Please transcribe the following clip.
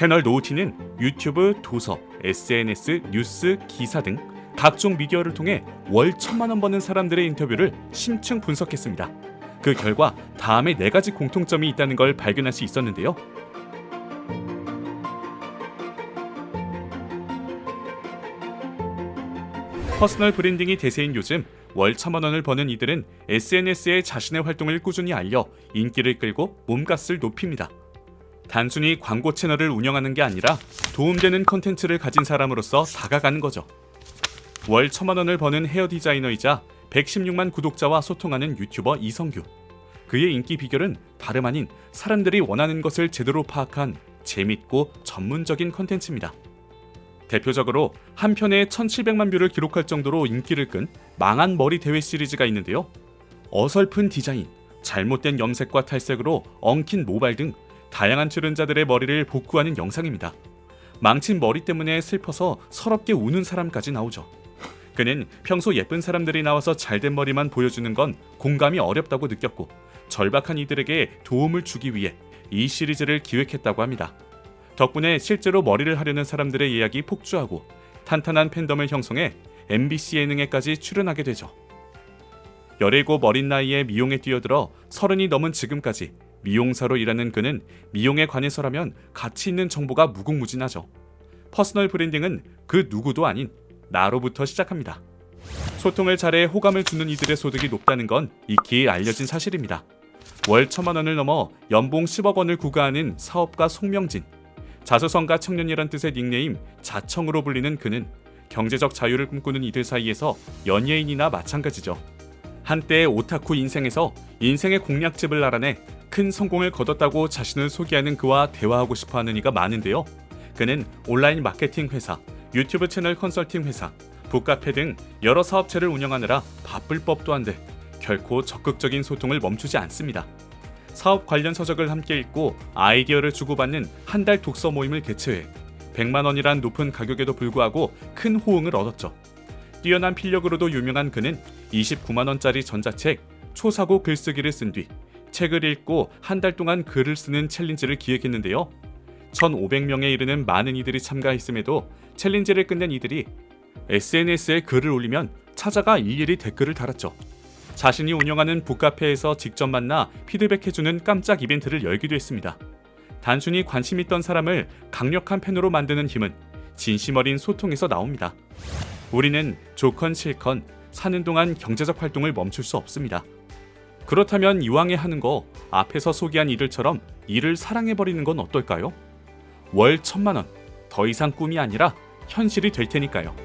채널 노우티는 유튜브, 도서, SNS, 뉴스, 기사 등 각종 미디어를 통해 월 1,000만 원 버는 사람들의 인터뷰를 심층 분석했습니다. 그 결과 다음에 4가지 공통점이 있다는 걸 발견할 수 있었는데요. 퍼스널 브랜딩이 대세인 요즘 월 1,000만 원을 버는 이들은 SNS에 자신의 활동을 꾸준히 알려 인기를 끌고 몸값을 높입니다. 단순히 광고 채널을 운영하는 게 아니라 도움되는 컨텐츠를 가진 사람으로서 다가가는 거죠. 월 1,000만 원을 버는 헤어 디자이너이자 116만 구독자와 소통하는 유튜버 이성규. 그의 인기 비결은 다름 아닌 사람들이 원하는 것을 제대로 파악한 재밌고 전문적인 컨텐츠입니다. 대표적으로 한 편에 1,700만 뷰를 기록할 정도로 인기를 끈 망한 머리 대회 시리즈가 있는데요. 어설픈 디자인, 잘못된 염색과 탈색으로 엉킨 모발 등 다양한 출연자들의 머리를 복구하는 영상입니다. 망친 머리 때문에 슬퍼서 서럽게 우는 사람까지 나오죠. 그는 평소 예쁜 사람들이 나와서 잘된 머리만 보여주는 건 공감이 어렵다고 느꼈고 절박한 이들에게 도움을 주기 위해 이 시리즈를 기획했다고 합니다. 덕분에 실제로 머리를 하려는 사람들의 예약이 폭주하고 탄탄한 팬덤을 형성해 MBC 예능에까지 출연하게 되죠. 17 어린 나이에 미용에 뛰어들어 30이 넘은 지금까지 미용사로 일하는 그는 미용에 관해서라면 가치 있는 정보가 무궁무진하죠. 퍼스널 브랜딩은 그 누구도 아닌 나로부터 시작합니다. 소통을 잘해 호감을 주는 이들의 소득이 높다는 건 익히 알려진 사실입니다. 월 1,000만 원을 넘어 연봉 10억 원을 구가하는 사업가 송명진. 자수성가 청년이란 뜻의 닉네임 자청으로 불리는 그는 경제적 자유를 꿈꾸는 이들 사이에서 연예인이나 마찬가지죠. 한때 오타쿠 인생에서 인생의 공략집을 알아내 큰 성공을 거뒀다고 자신을 소개하는 그와 대화하고 싶어하는 이가 많은데요. 그는 온라인 마케팅 회사, 유튜브 채널 컨설팅 회사, 북카페 등 여러 사업체를 운영하느라 바쁠 법도 한데 결코 적극적인 소통을 멈추지 않습니다. 사업 관련 서적을 함께 읽고 아이디어를 주고받는 한 달 독서 모임을 개최해 100만 원이란 높은 가격에도 불구하고 큰 호응을 얻었죠. 뛰어난 필력으로도 유명한 그는 29만 원짜리 전자책 초사고 글쓰기를 쓴 뒤 책을 읽고 한 달 동안 글을 쓰는 챌린지를 기획했는데요. 1,500명에 이르는 많은 이들이 참가했음에도 챌린지를 끝낸 이들이 SNS에 글을 올리면 찾아가 일일이 댓글을 달았죠. 자신이 운영하는 북카페에서 직접 만나 피드백해주는 깜짝 이벤트를 열기도 했습니다. 단순히 관심 있던 사람을 강력한 팬으로 만드는 힘은 진심 어린 소통에서 나옵니다. 우리는 좋건 싫건 사는 동안 경제적 활동을 멈출 수 없습니다. 그렇다면 이왕에 하는 거 앞에서 소개한 이들처럼 일을 사랑해버리는 건 어떨까요? 월 1,000만 원, 더 이상 꿈이 아니라 현실이 될 테니까요.